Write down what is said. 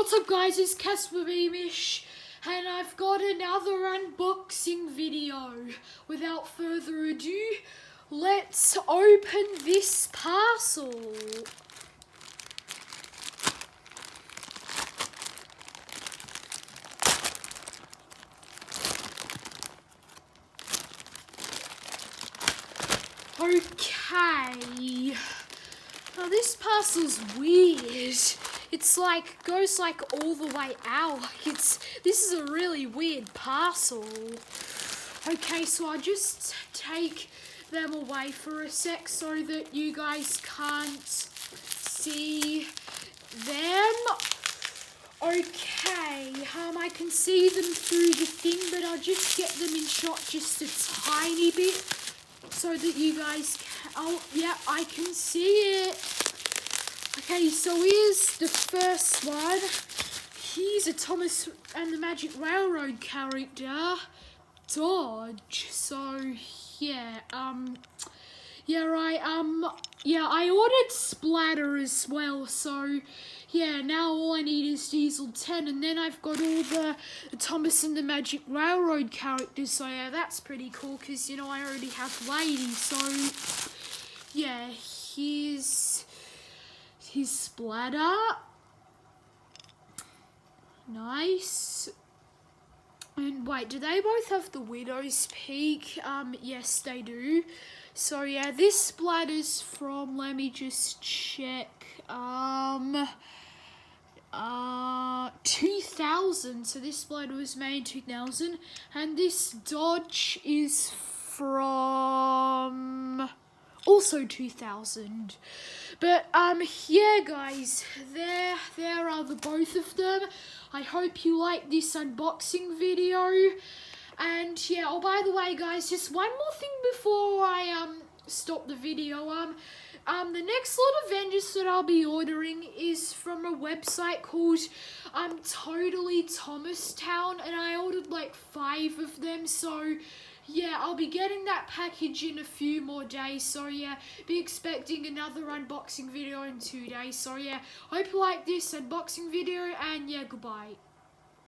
What's up guys, it's Casper Beamish and I've got another unboxing video. Without further ado, let's open this parcel. Okay, now this parcel's weird. It's like, goes like all the way out. This is a really weird parcel. Okay, so I'll just take them away for a sec so that you guys can't see them. Okay, I can see them through the thing, but I'll just get them in shot just a tiny bit so that you guys can, oh yeah, I can see it. Okay, so here's the first one. He's a Thomas and the Magic Railroad character, Dodge. So yeah, I ordered Splatter as well. So yeah, now all I need is Diesel 10, and then I've got all the Thomas and the Magic Railroad characters. So yeah, that's pretty cool because you know I already have Lady. So yeah, here's his Splatter. Nice. And wait, do they both have the Widow's Peak? Yes, they do. So yeah, this Splatter's from, let me just check, 2000. So this Splatter was made in 2000, and this Dodge is from also 2000. But yeah guys, there are the both of them. I hope you like this unboxing video. And yeah, oh by the way guys, just one more thing before I stop the video. The next lot of Avengers that I'll be ordering is from a website called Totally Thomastown, and I ordered like 5 of them. So yeah, I'll be getting that package in a few more days. So yeah, be expecting another unboxing video in 2 days. So yeah, hope you like this unboxing video, and yeah, goodbye.